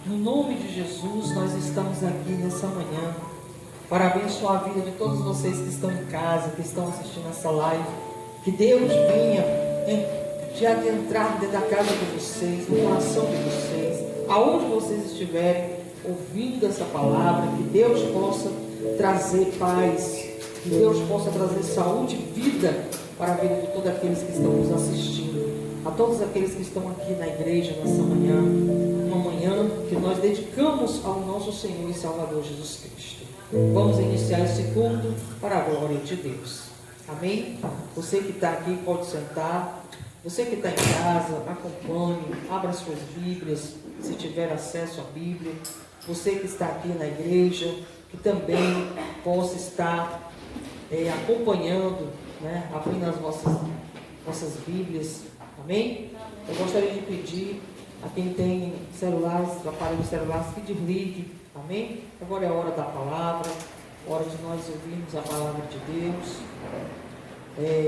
No nome de Jesus, nós estamos aqui nessa manhã para abençoar a vida de todos vocês que estão em casa, que estão assistindo essa live. Que Deus venha de adentrar dentro da casa de vocês, no coração de vocês, aonde vocês estiverem ouvindo essa palavra. Que Deus possa trazer paz, que Deus possa trazer saúde e vida para a vida de todos aqueles que estão nos assistindo, a todos aqueles que estão aqui na igreja nessa manhã, uma manhã que nós dedicamos ao nosso Senhor e Salvador Jesus Cristo. Vamos iniciar esse culto para a glória de Deus. Amém? Você que está aqui pode sentar. Você que está em casa, acompanhe, abra suas Bíblias, se tiver acesso à Bíblia. Você que está aqui na igreja, que também possa estar acompanhando, abrindo as nossas Bíblias. Amém? Eu gostaria de pedir a quem tem celulares, aparelhos celulares, que desligue. Amém? Agora é a hora da palavra, hora de nós ouvirmos a palavra de Deus.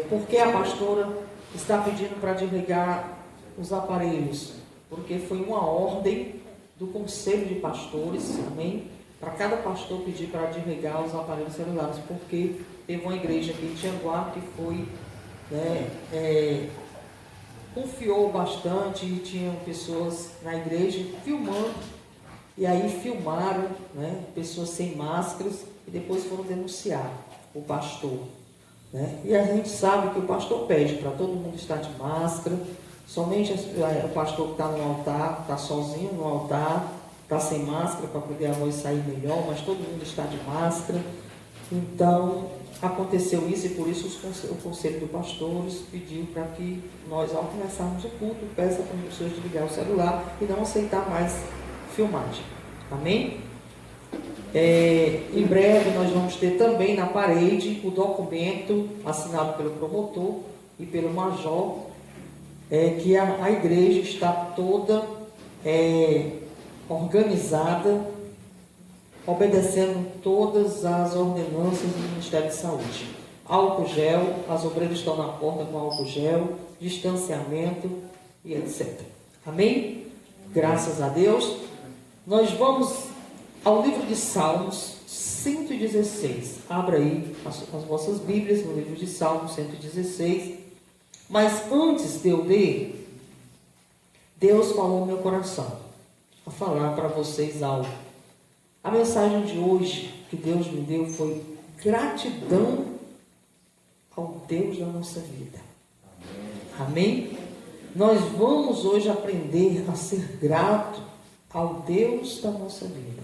Porque a pastora está pedindo para desligar os aparelhos? Porque foi uma ordem do Conselho de Pastores, amém? Para cada pastor pedir para desligar os aparelhos celulares, porque teve uma igreja aqui em Tianguá que foi, confiou bastante e tinham pessoas na igreja filmando, e aí filmaram, pessoas sem máscaras, e depois foram denunciar o pastor. E a gente sabe que o pastor pede para todo mundo estar de máscara, somente o pastor que está no altar, está sozinho no altar, está sem máscara para poder a voz sair melhor, mas todo mundo está de máscara. Então aconteceu isso, e por isso o Conselho de Pastores pediu para que nós, ao começarmos o culto, peça para as pessoas desligar o celular e não aceitar mais filmagem. Amém? Em breve nós vamos ter também na parede o documento assinado pelo promotor e pelo major, que a igreja está toda organizada, obedecendo todas as ordenanças do Ministério de Saúde. Álcool gel, as obreiras estão na porta com álcool gel, distanciamento e etc. Amém? Graças a Deus. Nós vamos ao livro de Salmos 116. Abra aí as vossas Bíblias no livro de Salmos 116. Mas antes de eu ler, Deus falou no meu coração a falar para vocês algo. A mensagem de hoje que Deus me deu foi gratidão ao Deus da nossa vida. Amém? Nós vamos hoje aprender a ser grato ao Deus da nossa vida.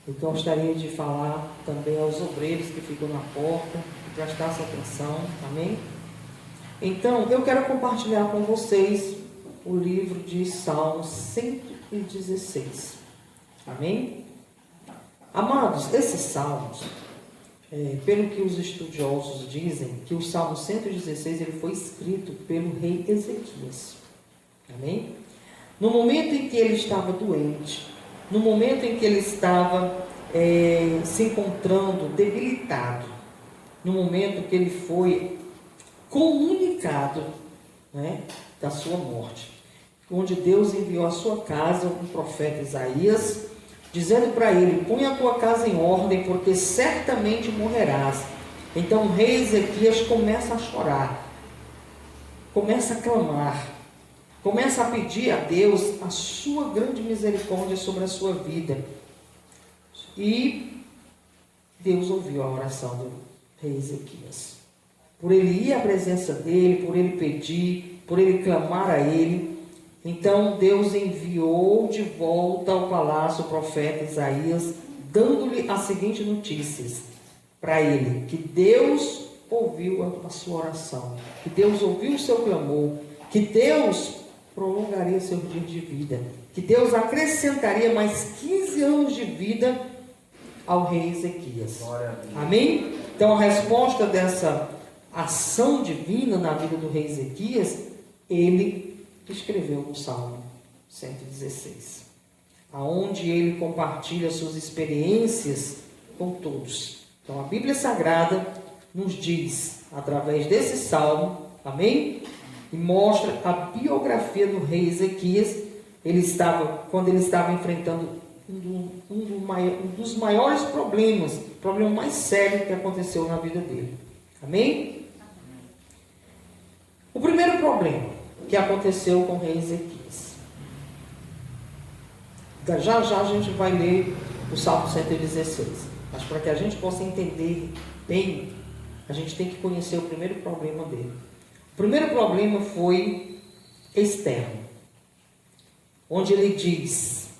Eu gostaria de falar também aos obreiros que ficam na porta, que prestassem atenção. Amém? Então, eu quero compartilhar com vocês o livro de Salmos 116. Amém? Amados, esses salmos, pelo que os estudiosos dizem, que o Salmo 116 ele foi escrito pelo rei Ezequias. Amém? No momento em que ele estava doente, no momento em que ele estava se encontrando debilitado, no momento que ele foi comunicado da sua morte, onde Deus enviou à sua casa um profeta Isaías, dizendo para ele: põe a tua casa em ordem, porque certamente morrerás. Então o rei Ezequias começa a chorar, começa a clamar, começa a pedir a Deus a sua grande misericórdia sobre a sua vida. E Deus ouviu a oração do rei Ezequias. Por ele ir à presença dele, por ele pedir, por ele clamar a ele, então Deus enviou de volta ao palácio o profeta Isaías, dando-lhe a seguinte notícia para ele: que Deus ouviu a sua oração, que Deus ouviu o seu clamor, que Deus prolongaria seus dias de vida, que Deus acrescentaria mais 15 anos de vida ao rei Ezequias. Amém? Então a resposta dessa ação divina na vida do rei Ezequias, ele escreveu no Salmo 116, aonde ele compartilha suas experiências com todos. Então a Bíblia Sagrada nos diz, através desse salmo, amém? E mostra a biografia do rei Ezequias, quando ele estava enfrentando um dos maiores problemas, o problema mais sério que aconteceu na vida dele. Amém? O primeiro problema que aconteceu com o rei Ezequias. Já a gente vai ler o Salmo 116. Mas para que a gente possa entender bem, a gente tem que conhecer o primeiro problema dele. O primeiro problema foi externo, onde ele diz: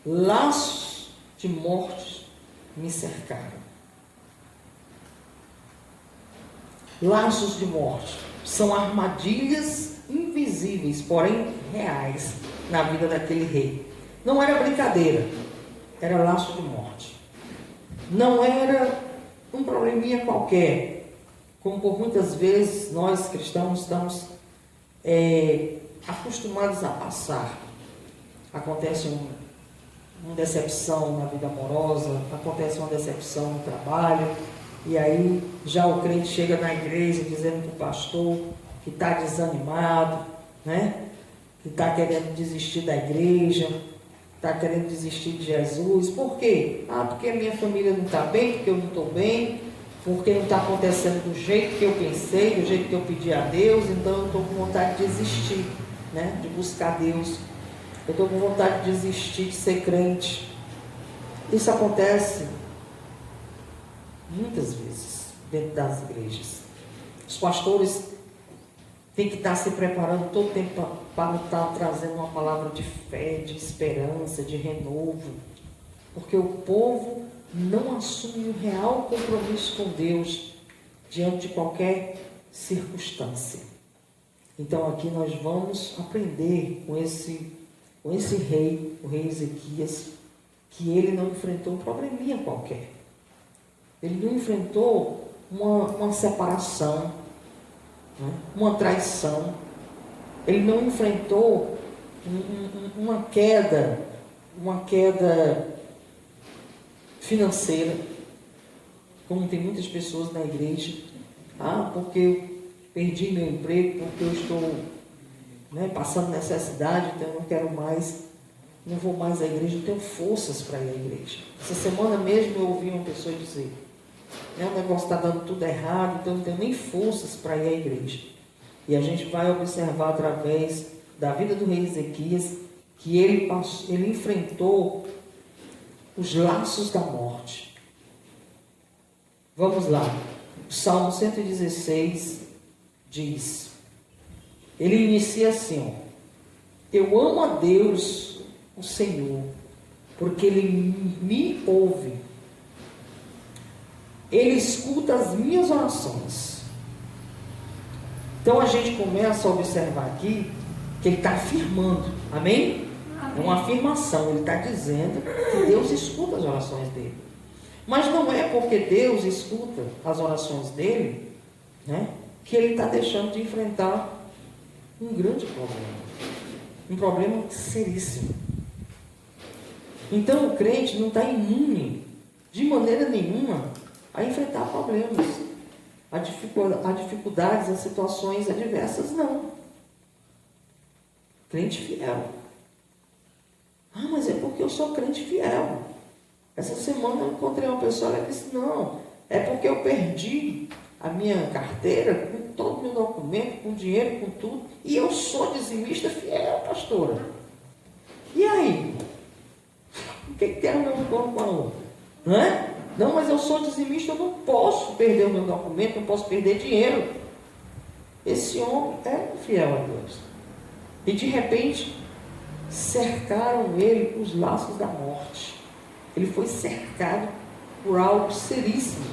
laços de morte me cercaram. Laços de morte são armadilhas invisíveis, porém reais, na vida daquele rei. Não era brincadeira, era laço de morte. Não era um probleminha qualquer, como por muitas vezes nós cristãos estamos acostumados a passar. Acontece uma decepção na vida amorosa, acontece uma decepção no trabalho, e aí já o crente chega na igreja dizendo para o pastor que está desanimado, né? Que está querendo desistir da igreja, está querendo desistir de Jesus. Por quê? Porque a minha família não está bem, porque eu não estou bem, porque não está acontecendo do jeito que eu pensei, do jeito que eu pedi a Deus, então eu estou com vontade de desistir, né? De buscar Deus. Eu estou com vontade de desistir de ser crente. Isso acontece muitas vezes dentro das igrejas. Os pastores têm que estar se preparando todo o tempo para estar trazendo uma palavra de fé, de esperança, de renovo. Porque o povo não assume um real compromisso com Deus diante de qualquer circunstância. Então aqui nós vamos aprender com esse rei, o rei Ezequias, que ele não enfrentou um probleminha qualquer. Ele não enfrentou uma separação, né? Uma traição. Ele não enfrentou uma queda financeira, como tem muitas pessoas na igreja. Porque eu perdi meu emprego, porque eu estou passando necessidade, então eu não quero mais, não vou mais à igreja, não tenho forças para ir à igreja. Essa semana mesmo eu ouvi uma pessoa dizer: o negócio está dando tudo errado, então eu não tenho nem forças para ir à igreja. E a gente vai observar através da vida do rei Ezequias que ele enfrentou os laços da morte. Vamos lá. O Salmo 116 diz, ele inicia assim: eu amo a Deus, o Senhor, porque Ele me ouve. Ele escuta as minhas orações. Então a gente começa a observar aqui que ele está afirmando, amém? É uma afirmação, ele está dizendo que Deus escuta as orações dele. Mas não é porque Deus escuta as orações dele, que ele está deixando de enfrentar um grande problema. Um problema seríssimo. Então o crente não está imune, de maneira nenhuma, a enfrentar problemas, a dificuldades, a situações adversas, não. Crente fiel. Mas é porque eu sou crente fiel. Essa semana eu encontrei uma pessoa, ela disse: não, é porque eu perdi a minha carteira, com todo o meu documento, com dinheiro, com tudo, e eu sou dizimista fiel, pastora. E aí? O que tem a ver um com a outra? Não é? Não, mas eu sou dizimista, eu não posso perder o meu documento, não posso perder dinheiro. Esse homem é fiel a Deus. E de repente, cercaram ele os laços da morte. Ele foi cercado por algo seríssimo.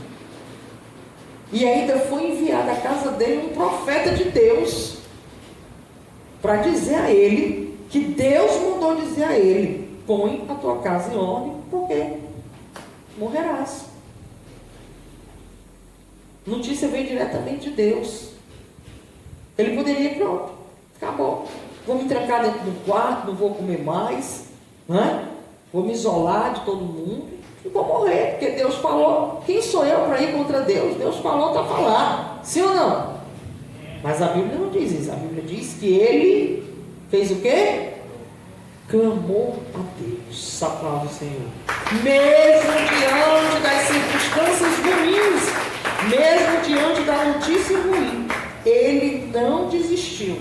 E ainda foi enviado à casa dele um profeta de Deus, para dizer a ele, que Deus mandou dizer a ele: põe a tua casa em ordem, porque morrerás. Notícia veio diretamente de Deus. Ele poderia, pronto, acabou, vou me trancar dentro do quarto, não vou comer mais, vou me isolar de todo mundo e vou morrer, porque Deus falou. Quem sou eu para ir contra Deus? Deus falou, está falado, sim ou não? Mas a Bíblia não diz isso. A Bíblia diz que ele fez o quê? clamou a Deus. Aplaude o Senhor. Mesmo diante das circunstâncias ruins, mesmo diante da notícia ruim, ele não desistiu.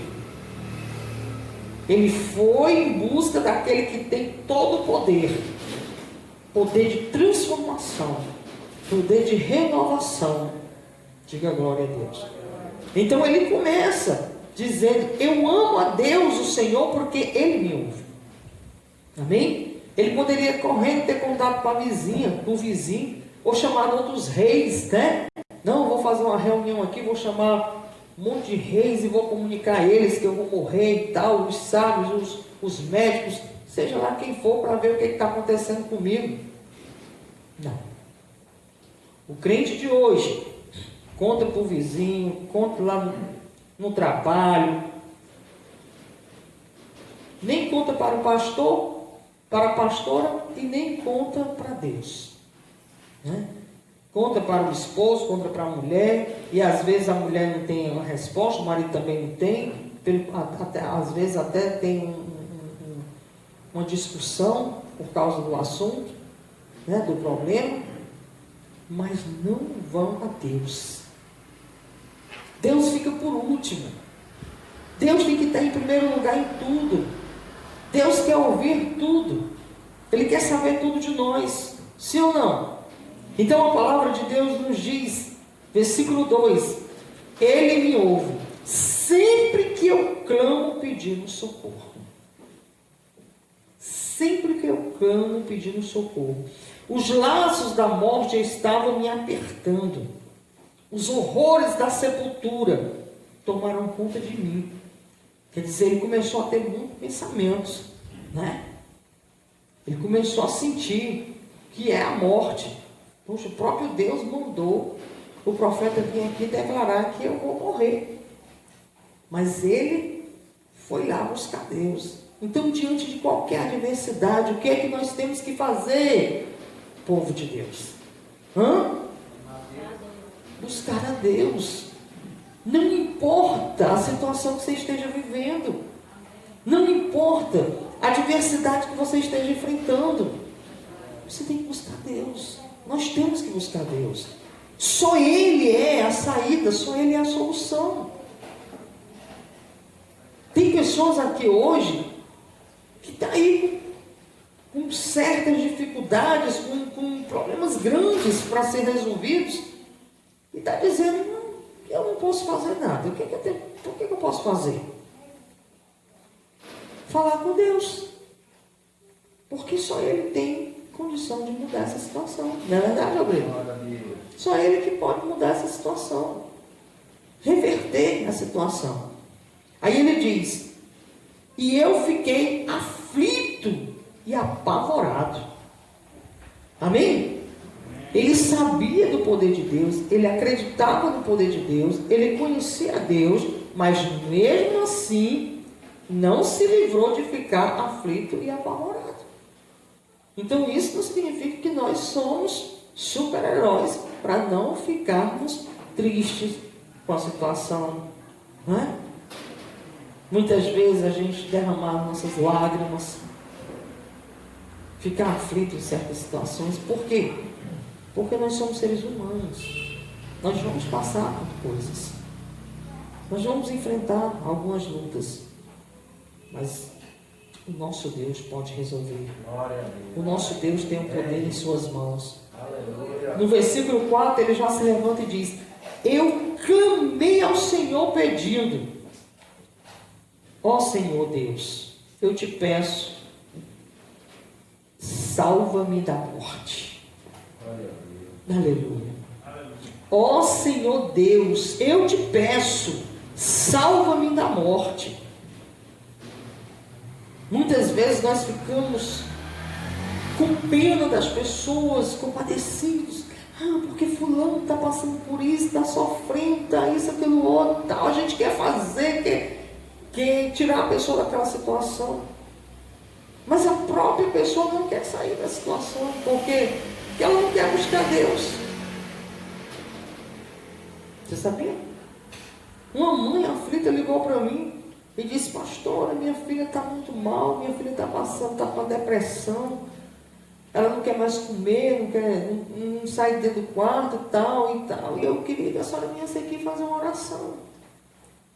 Ele foi em busca daquele que tem todo o poder. Poder de transformação, poder de renovação. Diga glória a Deus. Então ele começa dizendo: eu amo a Deus, o Senhor, porque Ele me ouve. Amém? Ele poderia correndo ter contado para a vizinha, para o vizinho, ou chamar outros reis, né? Não, vou fazer uma reunião aqui, vou chamar um monte de reis e vou comunicar a eles que eu vou morrer e tal, os sábios, os médicos, seja lá quem for, para ver o que está acontecendo comigo. Não. O crente de hoje conta para o vizinho, conta lá no trabalho, nem conta para o pastor, para a pastora, e nem conta para Deus, né? Conta para o esposo, conta para a mulher, e às vezes a mulher não tem uma resposta, o marido também não tem, às vezes até tem uma discussão por causa do assunto, né, do problema, mas não vão a Deus. Deus fica por último. Deus tem que estar em primeiro lugar em tudo. Deus quer ouvir tudo. Ele quer saber tudo de nós. Sim ou não? Então a palavra de Deus nos diz, versículo 2: Ele me ouve sempre que eu clamo pedindo socorro. Sempre que eu clamo pedindo socorro. Os laços da morte estavam me apertando. Os horrores da sepultura tomaram conta de mim. Quer dizer, ele começou a ter muitos pensamentos, né? Ele começou a sentir que é a morte. Poxa, o próprio Deus mandou o profeta vir aqui declarar que eu vou morrer. Mas ele foi lá buscar Deus. Então, diante de qualquer adversidade, o que é que nós temos que fazer, povo de Deus? Buscar a Deus. Não importa a situação que você esteja vivendo. Não importa a adversidade que você esteja enfrentando. Você tem que buscar Deus. Nós temos que buscar Deus. Só Ele é a saída, só Ele é a solução. Tem pessoas aqui hoje que estão aí com certas dificuldades, com problemas grandes para ser resolvidos, e está dizendo: não, eu não posso fazer nada. O que eu posso fazer? Falar com Deus. Porque só Ele tem condição de mudar essa situação. Não é verdade, Gabriel? Só Ele que pode mudar essa situação. Reverter a situação. Aí ele diz: e eu fiquei aflito e apavorado. Amém? Ele sabia do poder de Deus, ele acreditava no poder de Deus, ele conhecia Deus, mas mesmo assim não se livrou de ficar aflito e apavorado. Então isso não significa que nós somos super-heróis para não ficarmos tristes com a situação, não é? Muitas vezes a gente derramar nossas lágrimas, ficar aflito em certas situações. Por quê? Porque nós somos seres humanos. Nós vamos passar por coisas. Nós vamos enfrentar algumas lutas. Mas o nosso Deus pode resolver. O nosso Deus tem o poder em suas mãos. No versículo 4 ele já se levanta e diz: eu clamei ao Senhor pedindo: ó Senhor Deus, eu te peço, salva-me da morte. Aleluia. Ó Senhor Deus, eu te peço, salva-me da morte. Muitas vezes nós ficamos com pena das pessoas, compadecidos. Porque fulano está passando por isso, está sofrendo, está isso, aquilo outro, tal. A gente quer fazer, quer tirar a pessoa daquela situação. Mas a própria pessoa não quer sair da situação, porque ela não quer buscar Deus. Você sabia? Uma mãe aflita ligou para mim e disse: pastora, minha filha está muito mal, minha filha está passando, está com depressão, ela não quer mais comer, não sai dentro do quarto e tal, e eu queria que a senhora viesse aqui fazer uma oração.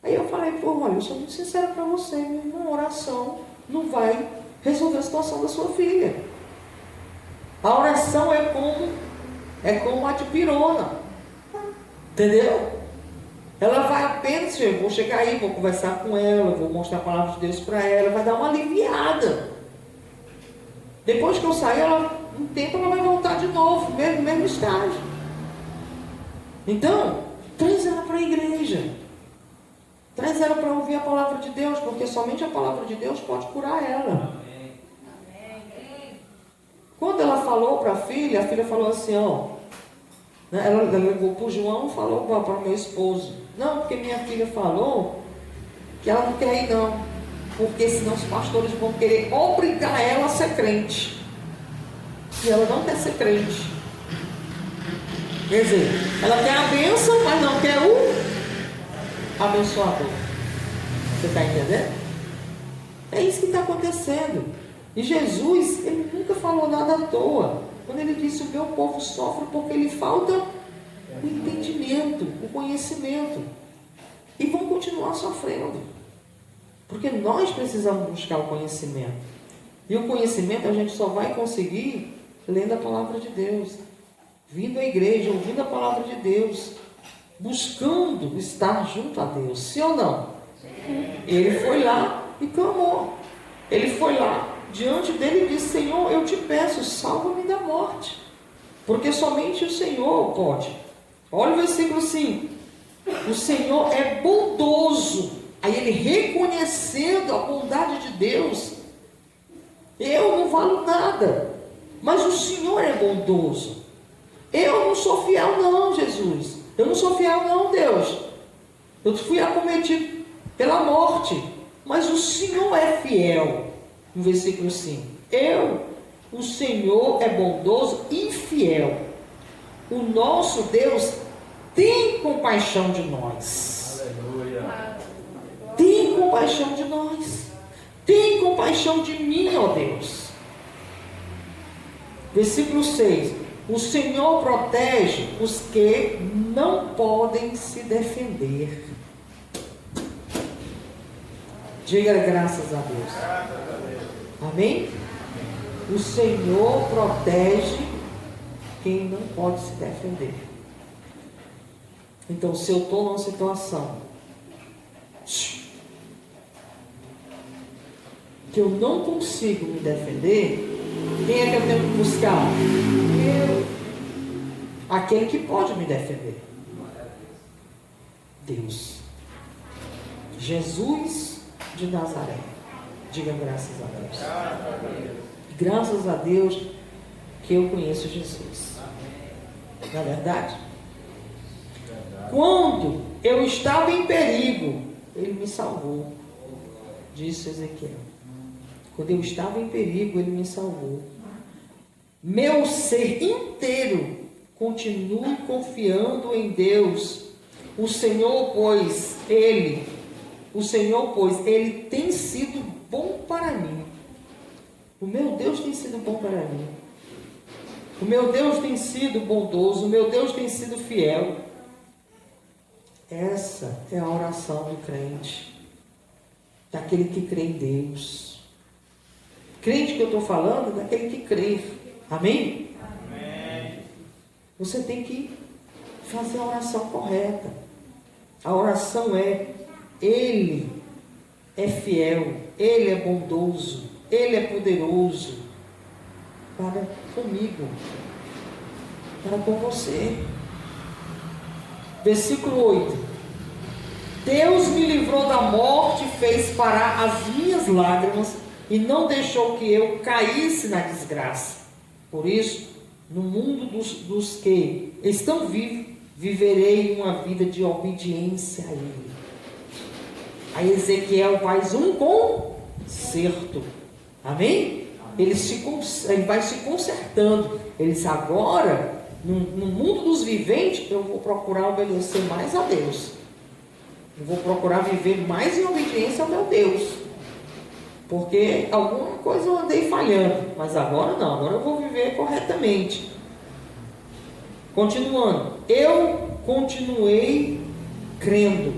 Aí eu falei: pô, olha, eu sou muito sincera para você, uma oração não vai resolver a situação da sua filha. A oração é como a dipirona, entendeu? Ela vai apenas, eu vou chegar aí, vou conversar com ela, vou mostrar a palavra de Deus para ela, vai dar uma aliviada. Depois que eu sair, um tempo ela vai voltar de novo, mesmo estágio. Então, traz ela para a igreja. Traz ela para ouvir a palavra de Deus, porque somente a palavra de Deus pode curar ela. Quando ela falou para a filha falou assim, ó, né, ela ligou para o João e falou para o meu esposo: não, porque minha filha falou que ela não quer ir não, porque senão os pastores vão querer obrigar ela a ser crente. E ela não quer ser crente. Quer dizer, ela quer a bênção, mas não quer o abençoador. Você está entendendo? É isso que está acontecendo. E Jesus, ele nunca falou nada à toa. Quando ele disse: o meu povo sofre porque lhe falta o entendimento, o conhecimento. E vão continuar sofrendo. Porque nós precisamos buscar o conhecimento. E o conhecimento a gente só vai conseguir lendo a palavra de Deus, vindo à igreja, ouvindo a palavra de Deus, buscando estar junto a Deus. Sim ou não? Ele foi lá e clamou. Ele foi lá diante dele e disse: Senhor, eu te peço, salva-me da morte, porque somente o Senhor pode. Olha o versículo 5. O Senhor é bondoso. Aí ele, reconhecendo a bondade de Deus: eu não valo nada, mas o Senhor é bondoso. Eu não sou fiel não, Jesus. Eu não sou fiel não, Deus. Eu fui acometido pela morte, mas o Senhor é fiel. No versículo 5. O Senhor é bondoso e fiel. O nosso Deus tem compaixão de nós. Aleluia. Tem compaixão de nós. Tem compaixão de mim, ó Deus. Versículo 6. O Senhor protege os que não podem se defender. Diga graças a Deus. Amém? O Senhor protege quem não pode se defender. Então, se eu estou numa situação que eu não consigo me defender, quem é que eu tenho que buscar? Eu. Aquele que pode me defender. Deus. Jesus de Nazaré. Diga graças a Deus. Graças a Deus que eu conheço Jesus. Não é verdade? Quando eu estava em perigo, Ele me salvou. Disse Ezequiel. Quando eu estava em perigo, Ele me salvou. Meu ser inteiro continue confiando em Deus. O Senhor, pois Ele tem sido bom para mim. O meu Deus tem sido bom para mim. O meu Deus tem sido bondoso. O meu Deus tem sido fiel. Essa é a oração do crente, daquele que crê em Deus. Crente que eu estou falando é daquele que crê. Amém? Amém. Você tem que fazer a oração correta. A oração é: Ele é fiel, Ele é bondoso, Ele é poderoso para comigo, para com você. Versículo 8. Deus me livrou da morte, fez parar as minhas lágrimas e não deixou que eu caísse na desgraça. Por isso, no mundo dos que estão vivos, viverei uma vida de obediência a Ele. Aí Ezequiel faz um conserto. Amém? Ele vai se consertando. Ele diz: agora, no mundo dos viventes, eu vou procurar obedecer mais a Deus. Eu vou procurar viver mais em obediência ao meu Deus. Porque alguma coisa eu andei falhando. Mas agora não, agora eu vou viver corretamente. Continuando. Eu continuei crendo,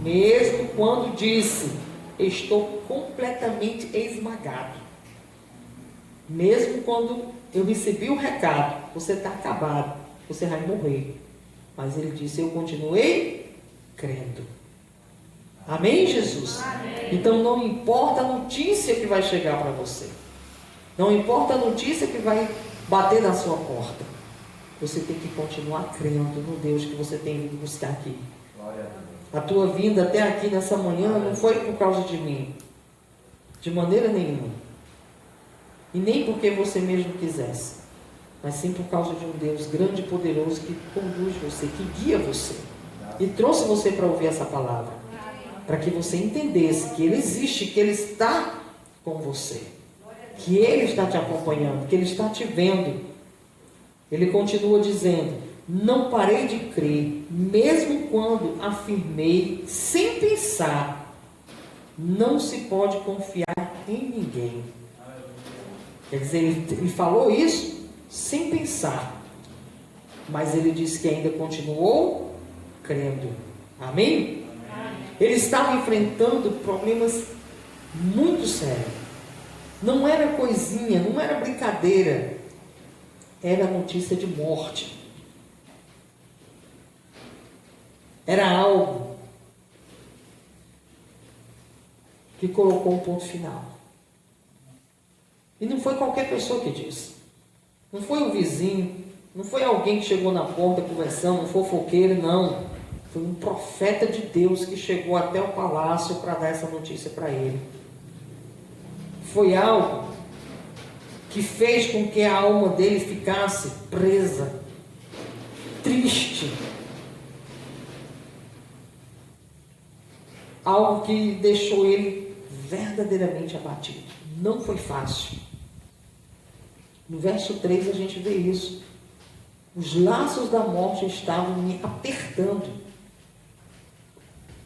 mesmo quando disse, estou completamente esmagado. Mesmo quando eu recebi o recado, você está acabado, você vai morrer. Mas ele disse, eu continuei crendo. Amém, Jesus? Amém. Então não importa a notícia que vai chegar para você. Não importa a notícia que vai bater na sua porta. Você tem que continuar crendo no Deus que você tem vindo buscar aqui. A tua vinda até aqui nessa manhã não foi por causa de mim. De maneira nenhuma. E nem porque você mesmo quisesse. Mas sim por causa de um Deus grande e poderoso que conduz você, que guia você. E trouxe você para ouvir essa palavra. Para que você entendesse que Ele existe, que Ele está com você. Que Ele está te acompanhando, que Ele está te vendo. Ele continua dizendo, não parei de crer, mesmo quando afirmei, sem pensar, não se pode confiar em ninguém. Quer dizer, ele falou isso sem pensar. Mas ele disse que ainda continuou crendo. Amém? Ele estava enfrentando problemas muito sérios. Não era coisinha, não era brincadeira. Era notícia de morte. Era algo que colocou um ponto final. E não foi qualquer pessoa que disse. Não foi o vizinho, não foi alguém que chegou na porta conversando, um fofoqueiro, não. Foi um profeta de Deus que chegou até o palácio para dar essa notícia para ele. Foi algo que fez com que a alma dele ficasse presa, triste. Algo que deixou ele verdadeiramente abatido. Não foi fácil. No verso 3 a gente vê isso. Os laços da morte estavam me apertando,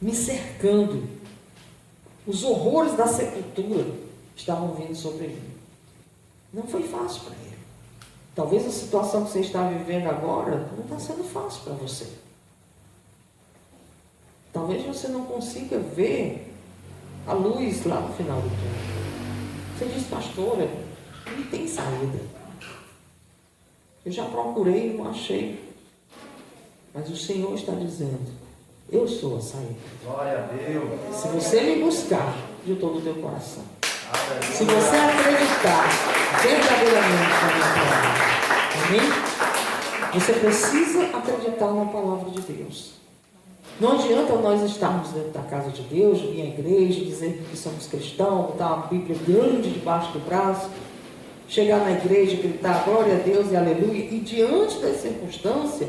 me cercando. Os horrores da sepultura estavam vindo sobre mim. Não foi fácil para ele. Talvez a situação que você está vivendo agora não está sendo fácil para você. Talvez você não consiga ver a luz lá no final do túnel. Você diz, pastora, não tem saída. Eu já procurei e não achei. Mas o Senhor está dizendo, eu sou a saída. Glória a Deus. Se você me buscar de todo o teu coração, se você acreditar verdadeiramente na minha palavra, amém? Você precisa acreditar na palavra de Deus. Não adianta nós estarmos dentro da casa de Deus, vir à igreja, dizer que somos cristãos, botar uma Bíblia grande debaixo do braço, chegar na igreja, gritar glória a Deus e aleluia, e diante das circunstâncias,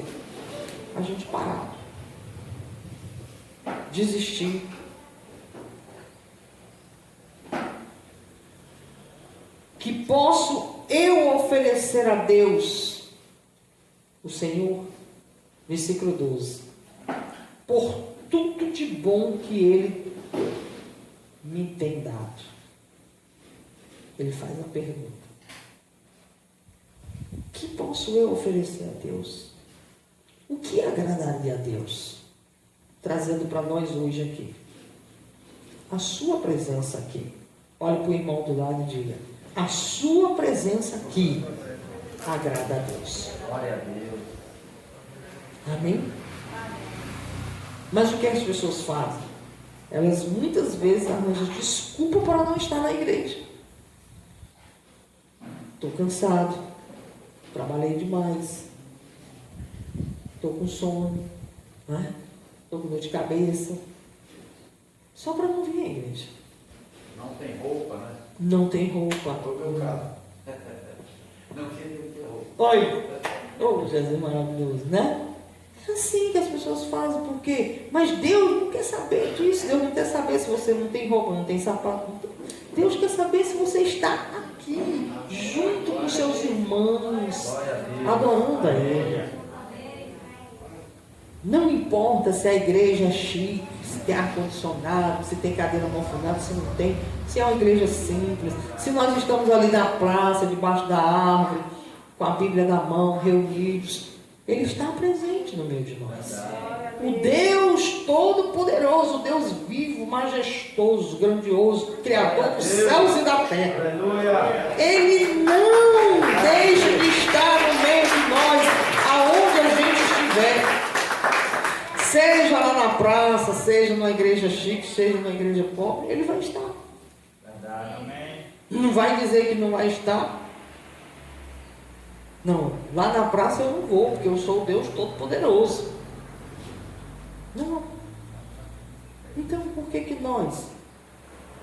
a gente parar, desistir. Que posso eu oferecer a Deus, o Senhor, versículo 12, por tudo de bom que Ele me tem dado. Ele faz a pergunta: o que posso eu oferecer a Deus? O que agradaria a Deus? Trazendo para nós hoje aqui a sua presença aqui. Olhe para o irmão do lado e diga: a sua presença aqui agrada a Deus. Glória a Deus. Amém? Mas o que as pessoas fazem? Elas muitas vezes arranjam desculpa para não estar na igreja. Estou cansado, trabalhei demais, estou com sono, né? Estou com dor de cabeça, só para não vir à igreja. Não tem roupa, né? Não tem roupa. Foi o meu caso. Não queria ter roupa. Olha, oh, Jesus maravilhoso, né? É assim que as pessoas fazem, por quê? Mas Deus não quer saber disso. Deus não quer saber se você não tem roupa, não tem sapato. Deus quer saber se você está aqui, junto com seus irmãos, adorando a Ele. Não importa se a igreja é chique, tem ar-condicionado, se tem cadeira almofadada, se não tem, se é uma igreja simples, se nós estamos ali na praça, debaixo da árvore, com a Bíblia na mão, reunidos, Ele está presente no meio de nós. O Deus Todo-Poderoso, o Deus vivo, majestoso, grandioso, Criador dos céus e da terra. Ele não deixa de estar no meio de nós, aonde a gente estiver. Seja lá na praça, seja numa igreja chique, seja numa igreja pobre, Ele vai estar. Não vai dizer que não vai estar. Não, lá na praça eu não vou, porque eu sou o Deus Todo-Poderoso. Não. Então por que nós,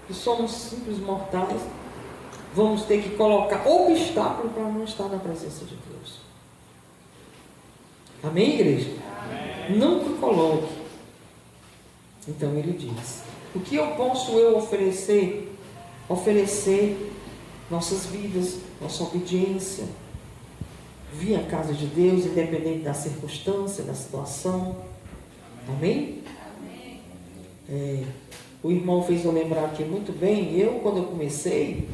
que somos simples mortais, vamos ter que colocar obstáculo para não estar na presença de Deus? Amém, igreja? Amém. Nunca coloque. Então ele diz: o que posso oferecer? Oferecer nossas vidas, nossa obediência, vir à casa de Deus, independente da circunstância, da situação. Amém? O irmão fez eu lembrar aqui muito bem. Quando eu comecei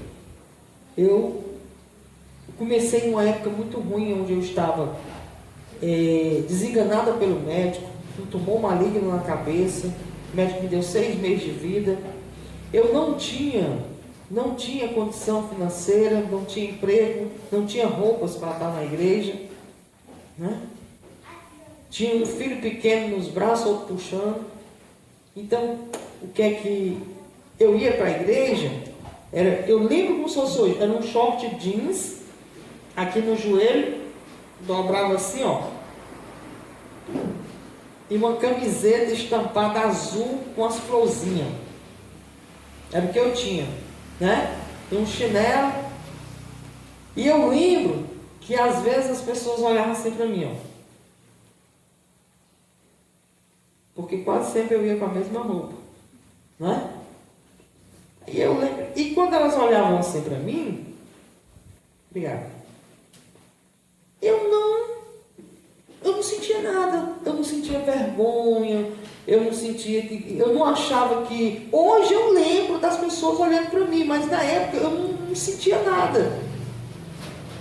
em uma época muito ruim, onde eu estava desenganada pelo médico, um tumor maligno na cabeça. O médico me deu 6 meses de vida. Eu não tinha condição financeira, não tinha emprego, não tinha roupas para estar na igreja, né? Tinha um filho pequeno nos braços, outro puxando. Então, o que é que eu ia para a igreja? Eu lembro como se fosse hoje, era um short jeans, aqui no joelho, dobrava assim, ó, e uma camiseta estampada azul com as florzinhas. Era o que eu tinha, né? E um chinelo. E eu lembro que às vezes as pessoas olhavam assim para mim, ó, porque quase sempre eu ia com a mesma roupa, né? E eu lembro, e quando elas olhavam assim para mim, obrigado, eu não sentia nada, eu não sentia vergonha, eu não achava que... Hoje eu lembro das pessoas olhando para mim, mas na época eu não sentia nada,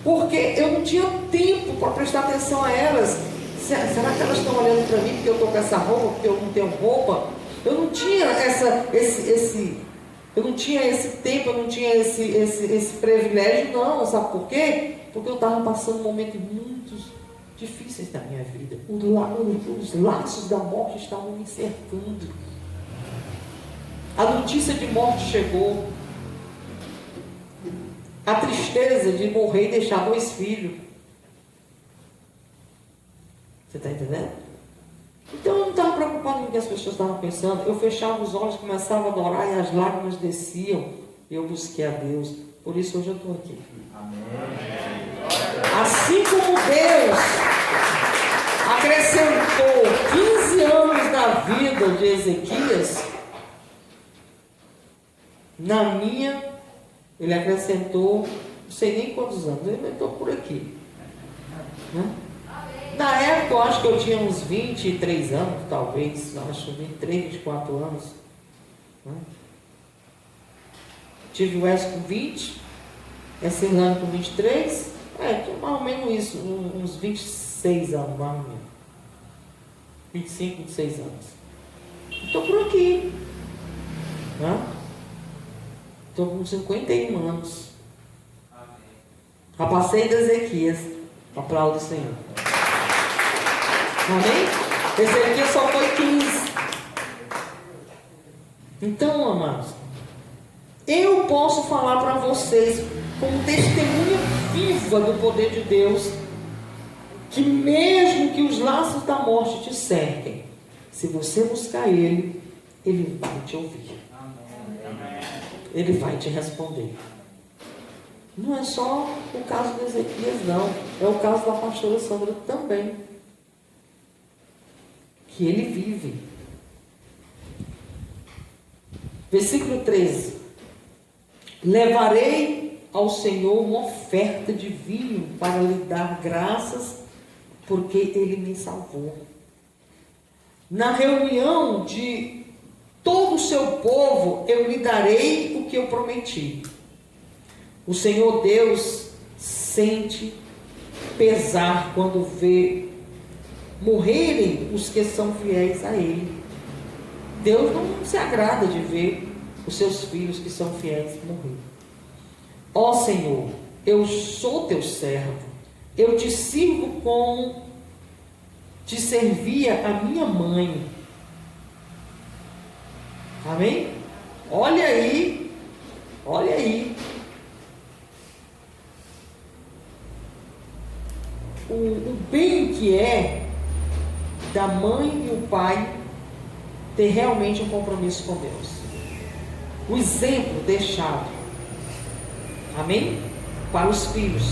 porque eu não tinha tempo para prestar atenção a elas. Será que elas estão olhando para mim porque eu estou com essa roupa, porque eu não tenho roupa? Eu não tinha eu não tinha esse tempo, eu não tinha esse privilégio, não. Sabe por quê? Porque eu estava passando momentos muito difíceis da minha vida. Os laços da morte estavam me cercando. A notícia de morte chegou. A tristeza de morrer e deixar 2 filhos. Você está entendendo? Então eu não estava preocupado com o que as pessoas estavam pensando. Eu fechava os olhos, começava a adorar e as lágrimas desciam. E eu busquei a Deus. Por isso hoje eu estou aqui. Amém. Assim como Deus acrescentou 15 anos na vida de Ezequias, na minha, Ele acrescentou, não sei nem quantos anos, eu estou por aqui, né? Na época eu acho que eu tinha uns 23 anos, talvez, acho 23, 24 anos, né? Tive o Wes com 20, essa Irlanda com 23, tinha mais ou menos isso, uns 26 anos, mais ou menos. 25, 26 anos. Estou por aqui, né? Estou com 51 anos. Já passei de Ezequias. Aplaudo o Senhor. Amém? Ezequias só foi 15. Então, amados, eu posso falar para vocês, como testemunha viva do poder de Deus, que mesmo que os laços da morte te cerquem, se você buscar Ele, Ele vai te ouvir. Ele vai te responder. Não é só o caso de Ezequias, não. É o caso da pastora Sandra também. Que ele vive. Versículo 13. Levarei ao Senhor uma oferta de vinho para lhe dar graças, porque Ele me salvou. Na reunião de todo o seu povo eu lhe darei o que eu prometi. O Senhor Deus sente pesar quando vê morrerem os que são fiéis a Ele. Deus não se agrada de ver os seus filhos que são fiéis morrer. Ó Senhor, eu sou teu servo, eu te sirvo como te servia a minha mãe. Amém? Olha aí, olha aí. O bem que é da mãe e o pai ter realmente um compromisso com Deus. O exemplo deixado, amém? Para os filhos.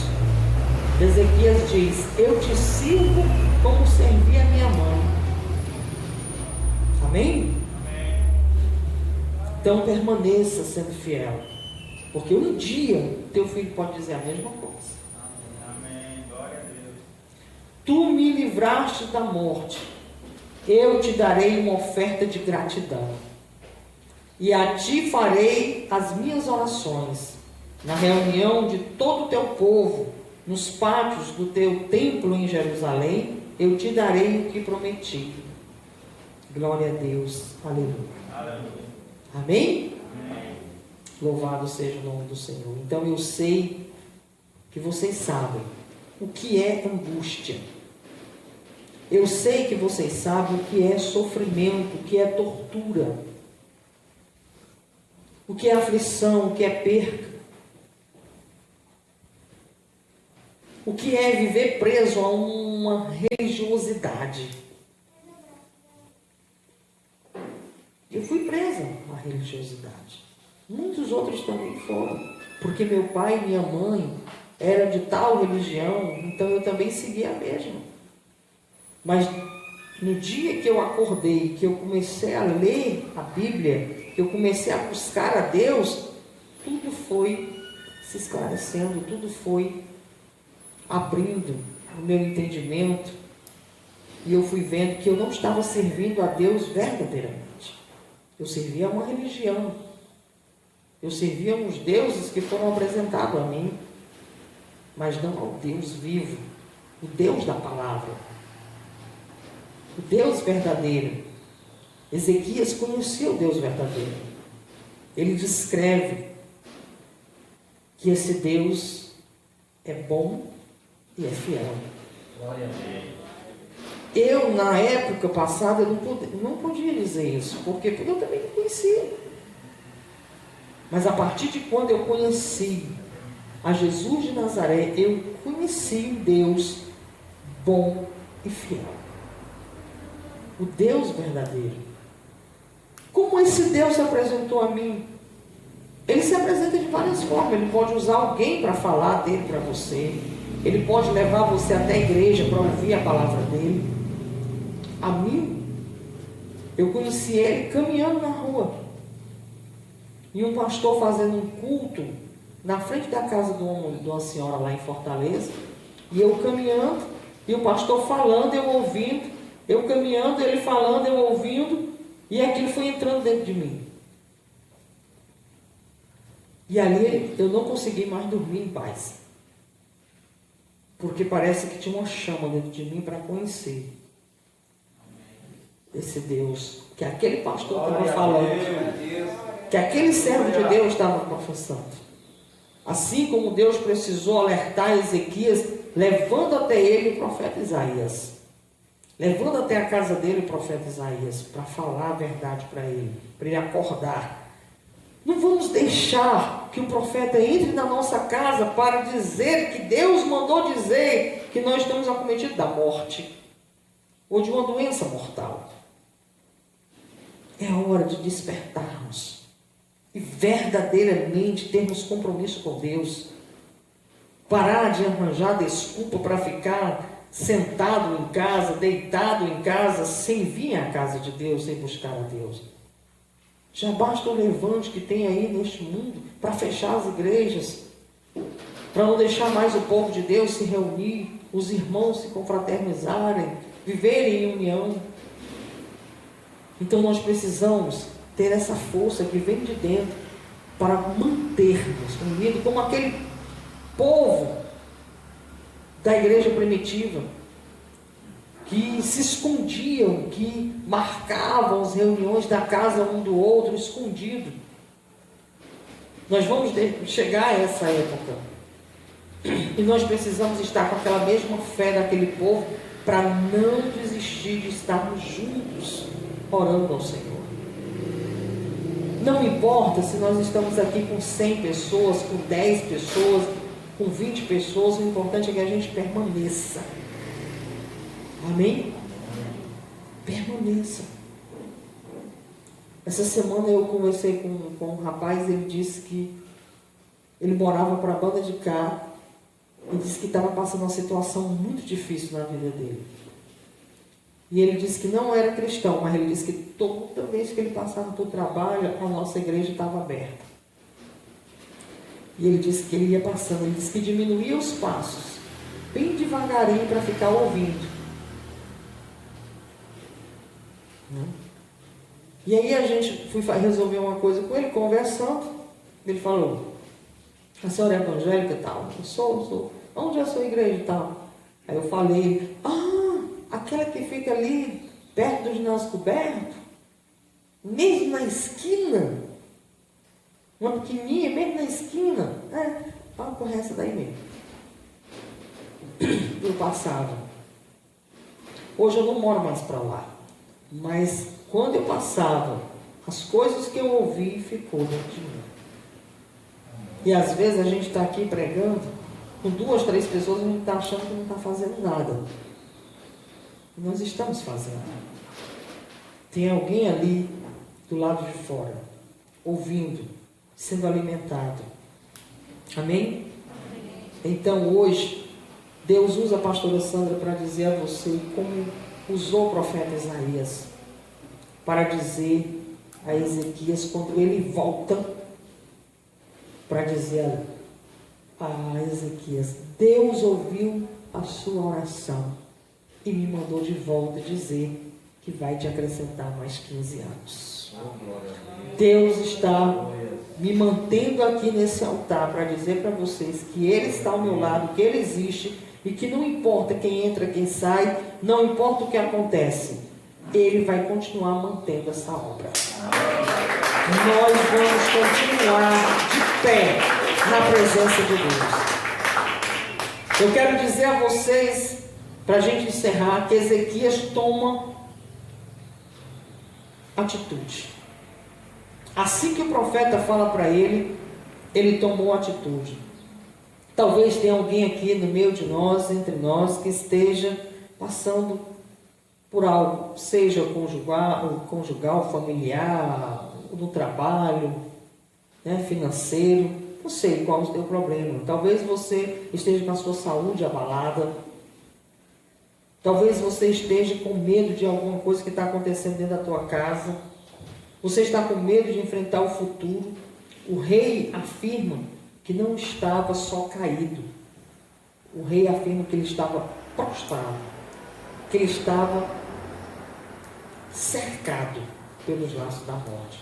Ezequias diz: eu te sirvo como servia a minha mãe. Amém? Então permaneça sendo fiel, porque um dia teu filho pode dizer a mesma coisa. Amém. Glória a Deus. Tu me livraste da morte, eu te darei uma oferta de gratidão, e a ti farei as minhas orações, na reunião de todo o teu povo, nos pátios do teu templo em Jerusalém, eu te darei o que prometi. Glória a Deus, aleluia. Aleluia. Amém? Amém. Louvado seja o nome do Senhor. Então eu sei que vocês sabem o que é angústia. Eu sei que vocês sabem o que é sofrimento, o que é tortura, o que é aflição, o que é perca, o que é viver preso a uma religiosidade. Eu fui presa à religiosidade. Muitos outros também foram, porque meu pai e minha mãe eram de tal religião, então eu também seguia a mesma. Mas no dia que eu acordei, que eu comecei a ler a Bíblia, que eu comecei a buscar a Deus, tudo foi se esclarecendo, tudo foi abrindo o meu entendimento, e eu fui vendo que eu não estava servindo a Deus verdadeiramente. Eu servia a uma religião, eu servia uns deuses que foram apresentados a mim, mas não ao Deus vivo, o Deus da palavra, o Deus verdadeiro. Ezequias conhecia o Deus verdadeiro. Ele descreve que esse Deus é bom e é fiel. Glória a Deus. Eu, na época passada, não podia dizer isso, porque eu também não conhecia. Mas a partir de quando eu conheci a Jesus de Nazaré, eu conheci um Deus bom e fiel. O Deus verdadeiro. Como esse Deus se apresentou a mim? Ele se apresenta de várias formas. Ele pode usar alguém para falar dele para você. Ele pode levar você até a igreja para ouvir a palavra dele. A mim, eu conheci ele caminhando na rua. E um pastor fazendo um culto na frente da casa de uma senhora lá em Fortaleza. E eu caminhando, e o pastor falando, eu ouvindo. Eu caminhando, ele falando, eu ouvindo. E aquilo foi entrando dentro de mim. E ali eu não consegui mais dormir em paz. Porque parece que tinha uma chama dentro de mim para conhecer esse Deus, que aquele pastor estava falando, que aquele servo de Deus estava professando. Assim como Deus precisou alertar Ezequias, levando até ele o profeta Isaías, levando até a casa dele o profeta Isaías, para falar a verdade para ele acordar. Não vamos deixar que o profeta entre na nossa casa para dizer que Deus mandou dizer que nós estamos acometidos da morte ou de uma doença mortal. É hora de despertarmos e verdadeiramente termos compromisso com Deus. Parar de arranjar desculpa para ficar sentado em casa, deitado em casa, sem vir à casa de Deus, sem buscar a Deus. Já basta o levante que tem aí neste mundo para fechar as igrejas, para não deixar mais o povo de Deus se reunir, os irmãos se confraternizarem, viverem em união. Então nós precisamos ter essa força que vem de dentro para manter-nos unidos como aquele povo da igreja primitiva, que se escondiam, que marcavam as reuniões da casa um do outro, escondido. Nós vamos chegar a essa época, e nós precisamos estar com aquela mesma fé daquele povo, para não desistir de estarmos juntos, orando ao Senhor. Não importa se nós estamos aqui com 100 pessoas, com 10 pessoas, com 20 pessoas, o importante é que a gente permaneça. Amém? Permaneça. Essa semana eu conversei com um rapaz, ele disse que ele morava para a banda de cá, e disse que estava passando uma situação muito difícil na vida dele. E ele disse que não era cristão, mas ele disse que toda vez que ele passava por trabalho, a nossa igreja estava aberta. E ele disse que ele ia passando, ele disse que diminuía os passos, bem devagarinho, para ficar ouvindo. E aí a gente foi resolver uma coisa com ele, conversando. Ele falou: a senhora é evangélica e tal? Eu sou. Onde é a sua igreja e tal? Aí eu falei: aquela que fica ali, perto do ginásio coberto, mesmo na esquina, uma pequenininha, mesmo na esquina. Fala com essa daí mesmo. Eu passava. Hoje eu não moro mais para lá, mas quando eu passava, as coisas que eu ouvi ficou dentro de mim. E às vezes a gente está aqui pregando, com 2, 3 pessoas, a gente está achando que não está fazendo nada. E nós estamos fazendo. Tem alguém ali do lado de fora, ouvindo, sendo alimentado. Amém? Então hoje, Deus usa a pastora Sandra para dizer a você como usou o profeta Isaías, para dizer a Ezequias, quando ele volta, para dizer a Ezequias: Deus ouviu a sua oração e me mandou de volta dizer que vai te acrescentar mais 15 anos. Deus está me mantendo aqui nesse altar para dizer para vocês que Ele está ao meu lado, que Ele existe, e que não importa quem entra, quem sai, não importa o que acontece, Ele vai continuar mantendo essa obra. Nós vamos continuar de pé na presença de Deus. Eu quero dizer a vocês, para a gente encerrar, que Ezequias toma atitude. Assim que o profeta fala para ele, ele tomou atitude. Talvez tenha alguém aqui no meio de nós, entre nós, que esteja passando por algo, seja conjugal, familiar, no trabalho, financeiro, não sei qual é o teu problema. Talvez você esteja com a sua saúde abalada, talvez você esteja com medo de alguma coisa que está acontecendo dentro da tua casa, você está com medo de enfrentar o futuro. O rei afirma que não estava só caído, o rei afirma que ele estava prostrado, que ele estava cercado pelos laços da morte.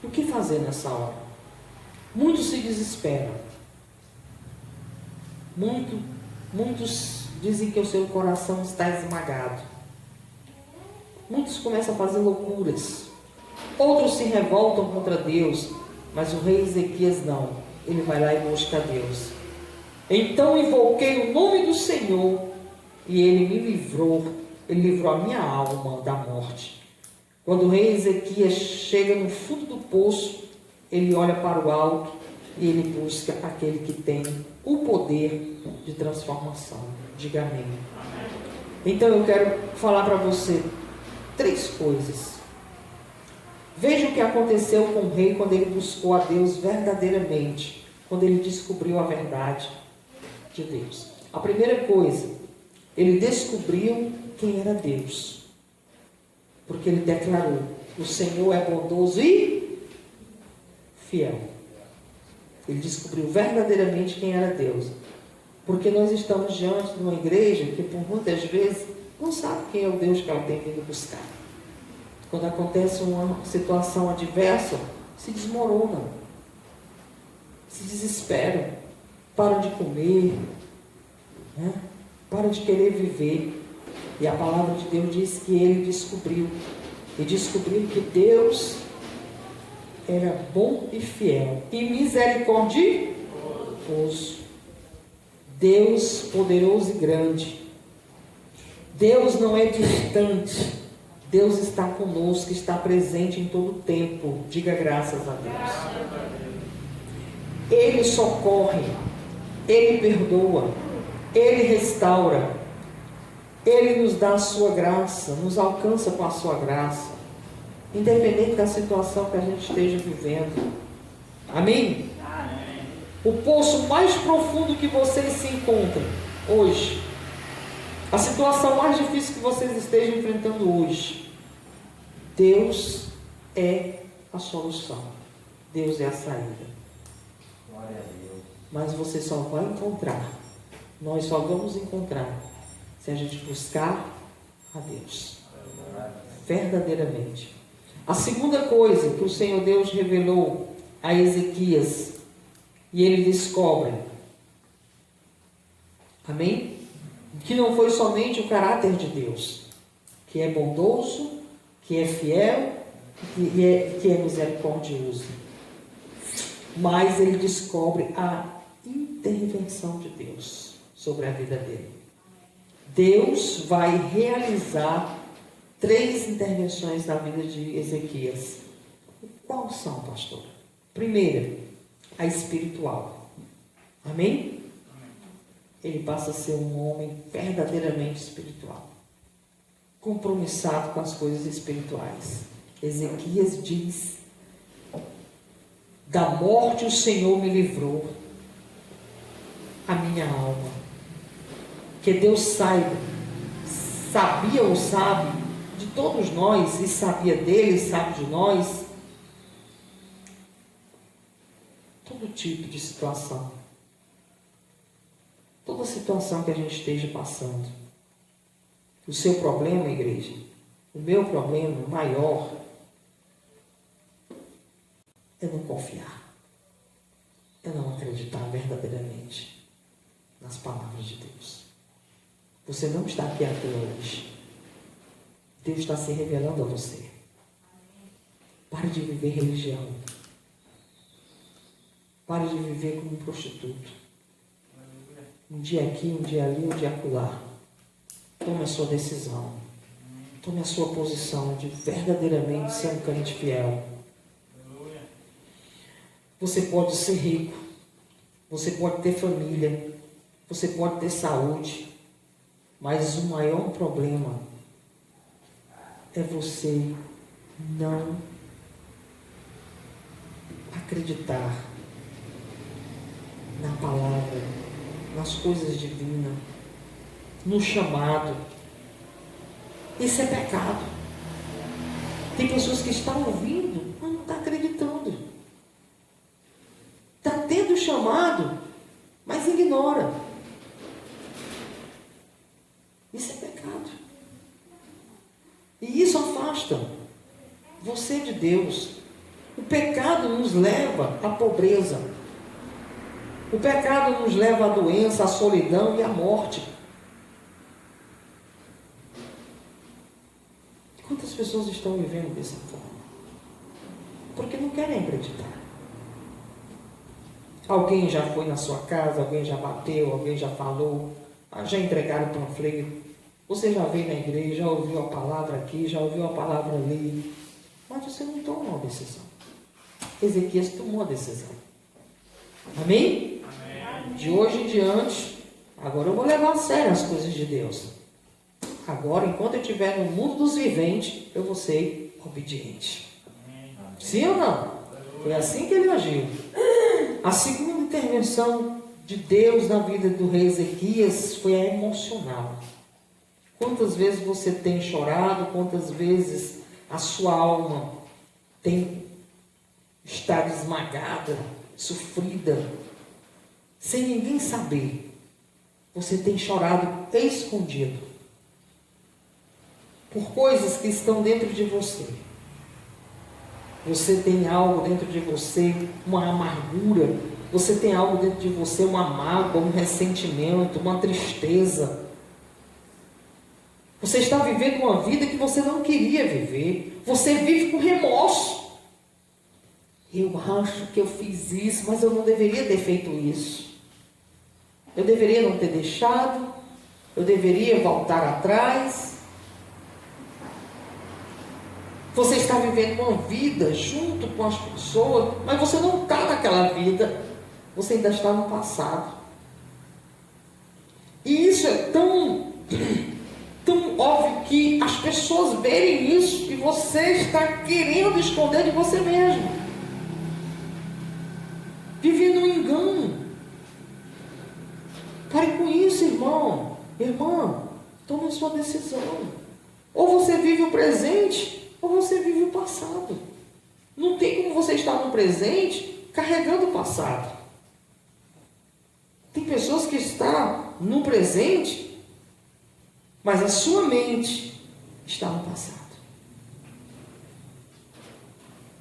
O que fazer nessa hora? Muitos se desesperam. Muitos dizem que o seu coração está esmagado. Muitos começam a fazer loucuras. Outros se revoltam contra Deus. Mas o rei Ezequias não. Ele vai lá e busca a Deus. Então invoquei o nome do Senhor e Ele me livrou. Ele livrou a minha alma da morte. Quando o rei Ezequias chega no fundo do poço, ele olha para o alto e ele busca aquele que tem o poder de transformação. Diga amém. Então eu quero falar para você 3 coisas. Veja o que aconteceu com o rei quando ele buscou a Deus verdadeiramente, quando ele descobriu a verdade de Deus. A primeira coisa, ele descobriu quem era Deus, porque ele declarou: o Senhor é bondoso e fiel. Ele descobriu verdadeiramente quem era Deus, porque nós estamos diante de uma igreja que por muitas vezes não sabe quem é o Deus que ela tem vindo buscar. Quando acontece uma situação adversa, se desmoronam, se desesperam, param de comer, né? Param de querer viver. E a palavra de Deus diz que ele descobriu. E descobriu que Deus era bom e fiel. E misericordioso. Deus poderoso e grande. Deus não é distante. Deus está conosco, está presente em todo o tempo. Diga graças a Deus. Ele socorre. Ele perdoa. Ele restaura. Ele nos dá a sua graça, nos alcança com a sua graça, independente da situação que a gente esteja vivendo. Amém? Amém. O poço mais profundo que vocês se encontram hoje, a situação mais difícil que vocês estejam enfrentando hoje, Deus é a solução. Deus é a saída. Glória a Deus. Mas você só vai encontrar, nós só vamos encontrar, se a gente buscar a Deus verdadeiramente. A segunda coisa que o Senhor Deus revelou a Ezequias, e ele descobre, amém? Que não foi somente o caráter de Deus, que é bondoso, que é fiel, que é misericordioso, mas ele descobre a intervenção de Deus sobre a vida dele. Deus vai realizar 3 intervenções na vida de Ezequias. Quais são, pastor? Primeira, a espiritual. Amém? Ele passa a ser um homem verdadeiramente espiritual, compromissado com as coisas espirituais. Ezequias diz: da morte o Senhor me livrou, a minha alma. Que Deus sabia ou sabe de todos nós, e sabia dele, e sabe de nós, todo tipo de situação, toda situação que a gente esteja passando. O seu problema, igreja, o meu problema maior é não confiar, é não acreditar verdadeiramente nas palavras de Deus. Você não está aqui até hoje. Deus está se revelando a você. Pare de viver religião. Pare de viver como um prostituto. Um dia aqui, um dia ali, um dia acolá. Tome a sua decisão. Tome a sua posição de verdadeiramente ser um crente fiel. Você pode ser rico. Você pode ter família. Você pode ter saúde. Mas o maior problema é você não acreditar na palavra, nas coisas divinas, no chamado. Isso é pecado. Tem pessoas que estão ouvindo, mas não estão acreditando. Está tendo chamado, mas ignora. Isso é pecado. E isso afasta você de Deus. O pecado nos leva à pobreza. O pecado nos leva à doença, à solidão e à morte. Quantas pessoas estão vivendo dessa forma? Porque não querem acreditar. Alguém já foi na sua casa, alguém já bateu, alguém já falou, já entregaram panfleto. Você já veio na igreja, já ouviu a palavra aqui, já ouviu a palavra ali, mas você não tomou uma decisão. Ezequias tomou a decisão. Amém? Amém? De hoje em diante, agora eu vou levar a sério as coisas de Deus. Agora, enquanto eu estiver no mundo dos viventes, eu vou ser obediente. Amém. Sim ou não? Foi assim que ele agiu. A segunda intervenção de Deus na vida do rei Ezequias foi a emocional. Quantas vezes você tem chorado, quantas vezes a sua alma tem estado esmagada, sofrida, sem ninguém saber. Você tem chorado escondido. por coisas que estão dentro de você. Você tem algo dentro de você, uma amargura. Você tem algo dentro de você, uma mágoa, um ressentimento, uma tristeza. Você está vivendo uma vida que você não queria viver. Você vive com remorso. Eu acho que eu fiz isso, mas eu não deveria ter feito isso. Eu deveria não ter deixado. Eu deveria voltar atrás. Você está vivendo uma vida junto com as pessoas, mas você não está naquela vida. Você ainda está no passado. E isso é tão óbvio que as pessoas verem isso, que você está querendo esconder de você mesmo. Vivendo um engano. Pare com isso, irmão. Irmã, tome a sua decisão. Ou você vive o presente, ou você vive o passado. Não tem como você estar no presente carregando o passado. Tem pessoas que estão no presente, mas a sua mente está no passado.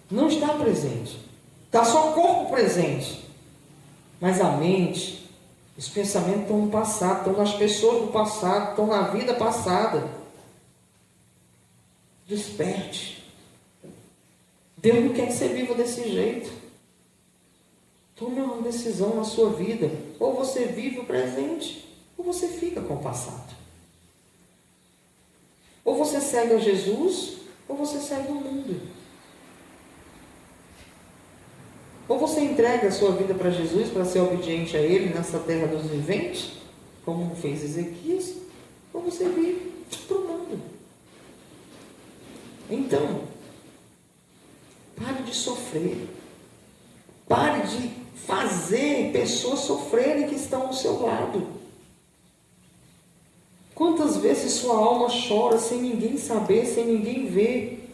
Não está presente. Está só o corpo presente. Mas a mente, os pensamentos estão no passado, estão nas pessoas do passado, estão na vida passada. Desperte. Deus não quer que você viva desse jeito. Tome uma decisão na sua vida. Ou você vive o presente, ou você fica com o passado. Ou você segue a Jesus, ou você segue o mundo. Ou você entrega a sua vida para Jesus, para ser obediente a Ele nessa terra dos viventes, como fez Ezequias, ou você vive para o mundo. Então, pare de sofrer. Pare de fazer pessoas sofrerem que estão ao seu lado. Quantas vezes sua alma chora sem ninguém saber, sem ninguém ver?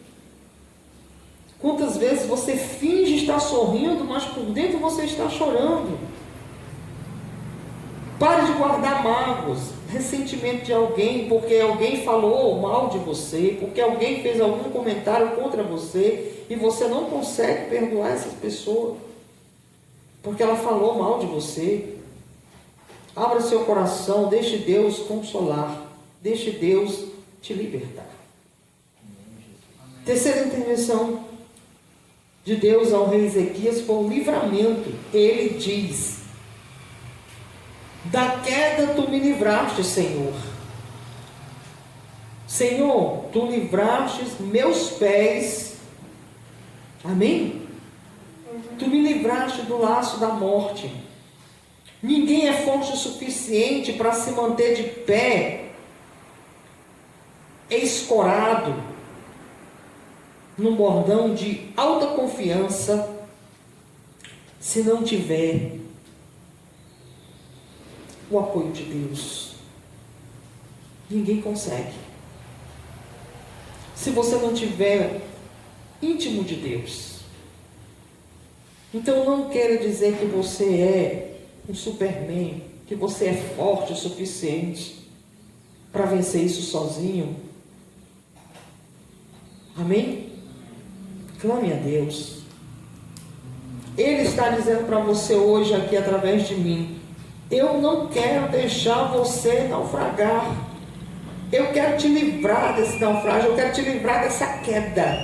Quantas vezes você finge estar sorrindo, mas por dentro você está chorando? Pare de guardar mágoas, ressentimento de alguém, porque alguém falou mal de você, porque alguém fez algum comentário contra você, e você não consegue perdoar essa pessoa, porque ela falou mal de você. Abra seu coração, deixe Deus consolar, deixe Deus te libertar. Terceira intervenção de Deus ao rei Ezequias foi o livramento. Ele diz: da queda tu me livraste, Senhor. Senhor, tu livraste meus pés. Amém? Tu me livraste do laço da morte. Ninguém é forte o suficiente para se manter de pé, escorado, num bordão de alta confiança, se não tiver o apoio de Deus. Ninguém consegue. Se você não tiver íntimo de Deus. Então não quero dizer que você é um Superman, que você é forte o suficiente para vencer isso sozinho. Amém? Clame a Deus. Ele está dizendo para você hoje aqui através de mim: eu não quero deixar você naufragar. Eu quero te livrar desse naufrágio. Eu quero te livrar dessa queda,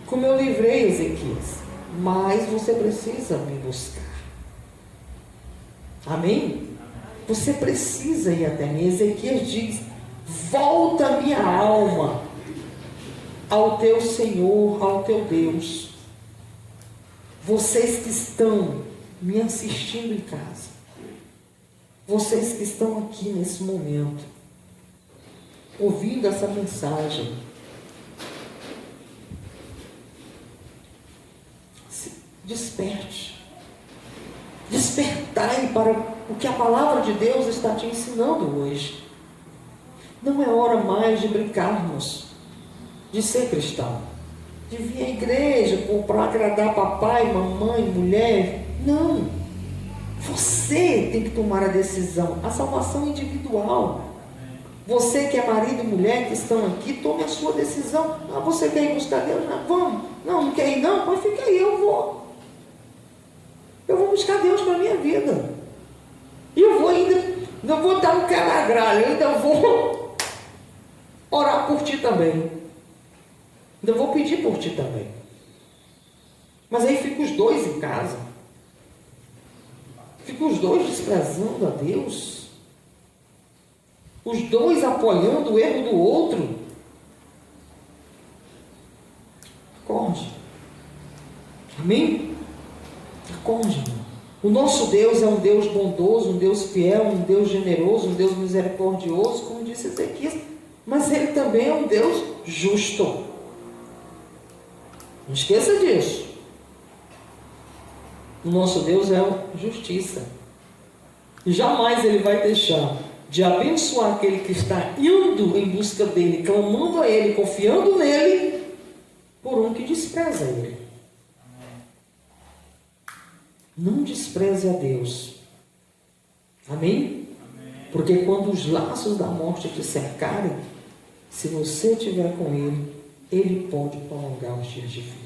como eu livrei Ezequias. Mas você precisa me buscar. Amém? Você precisa ir até mim. Ezequias diz: volta minha alma ao teu Senhor, ao teu Deus. Vocês que estão me assistindo em casa, vocês que estão aqui nesse momento, ouvindo essa mensagem, desperte. Despertai para o que a palavra de Deus está te ensinando hoje. Não é hora mais de brincarmos de ser cristão, de vir à igreja para agradar papai, mamãe, mulher. Não. Você tem que tomar a decisão. A salvação é individual. Você que é marido e mulher que estão aqui, tome a sua decisão. Ah, você quer ir buscar Deus? Não, vamos. Não quer ir não? Pois fica aí, eu vou. Eu vou buscar Deus para a minha vida. E eu vou ainda, não vou dar um quebra-galho, eu ainda vou orar por ti também. Ainda vou pedir por ti também. Mas aí ficam os dois em casa. Ficam os dois desprezando a Deus. Os dois apoiando o erro do outro. Acorde. Amém? Acorde, irmão. O nosso Deus é um Deus bondoso, um Deus fiel, um Deus generoso, um Deus misericordioso, como disse Ezequias. Mas Ele também é um Deus justo. Não esqueça disso. O nosso Deus é justiça. E jamais Ele vai deixar de abençoar aquele que está indo em busca dEle, clamando a Ele, confiando nele, por um que despreza Ele. Não despreze a Deus. Amém? Porque quando os laços da morte te cercarem, se você estiver com Ele, Ele pode prolongar os dias de vida.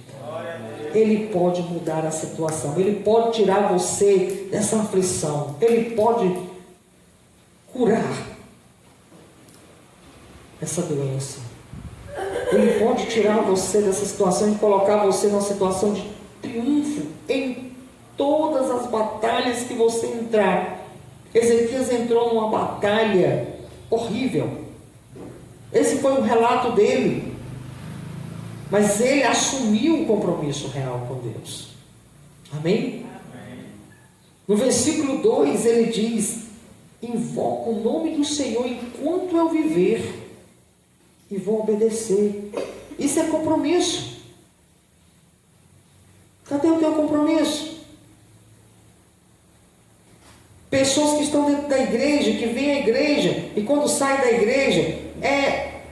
Ele pode mudar a situação. Ele pode tirar você dessa aflição. Ele pode curar essa doença. Ele pode tirar você dessa situação e colocar você numa situação de triunfo em todas as batalhas que você entrar. Ezequias entrou numa batalha horrível. Esse foi o relato dele. Mas ele assumiu o compromisso real com Deus. Amém? No versículo 2 ele diz: invoco o nome do Senhor enquanto eu viver e vou obedecer. Isso é compromisso. Cadê o teu compromisso? Pessoas que estão dentro da igreja, que vêm à igreja e quando saem da igreja é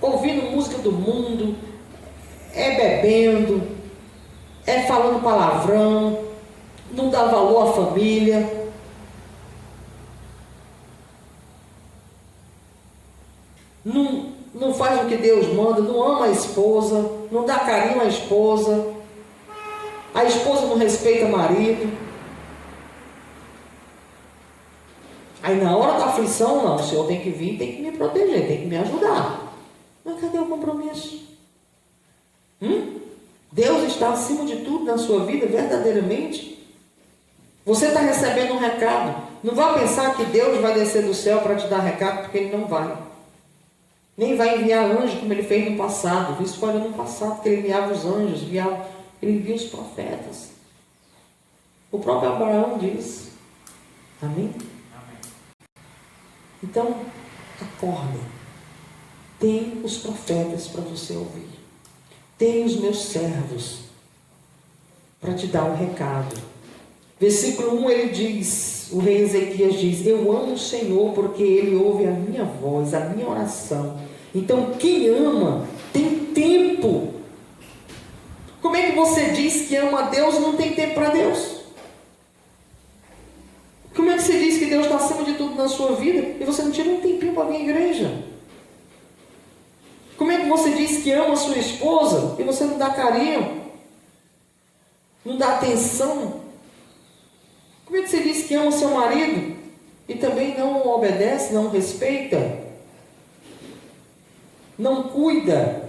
ouvindo música do mundo, é bebendo, é falando palavrão, não dá valor à família. Não faz o que Deus manda, não ama a esposa, não dá carinho à esposa, a esposa não respeita o marido. Aí na hora da aflição, não, o Senhor tem que vir, tem que me proteger, tem que me ajudar. Mas cadê o compromisso? Deus está acima de tudo na sua vida, verdadeiramente? Você está recebendo um recado. Não vá pensar que Deus vai descer do céu para te dar recado, porque Ele não vai. Nem vai enviar anjo como Ele fez no passado. Isso foi no passado, que Ele enviava os anjos, Ele envia os profetas. O próprio Abraão diz. Amém? Então, acorda. Tem os profetas para você ouvir. Tem os meus servos para te dar um recado. Versículo 1 ele diz, o rei Ezequias diz: eu amo o Senhor porque Ele ouve a minha voz, a minha oração. Então quem ama tem tempo. Como é que você diz que ama a Deus e não tem tempo para Deus? Como é que você diz que Deus está acima de tudo na sua vida e você não tira um tempinho para vir à igreja? Como é que você diz que ama a sua esposa e você não dá carinho? Não dá atenção? Como é que você diz que ama o seu marido e também não obedece, não respeita? Não cuida?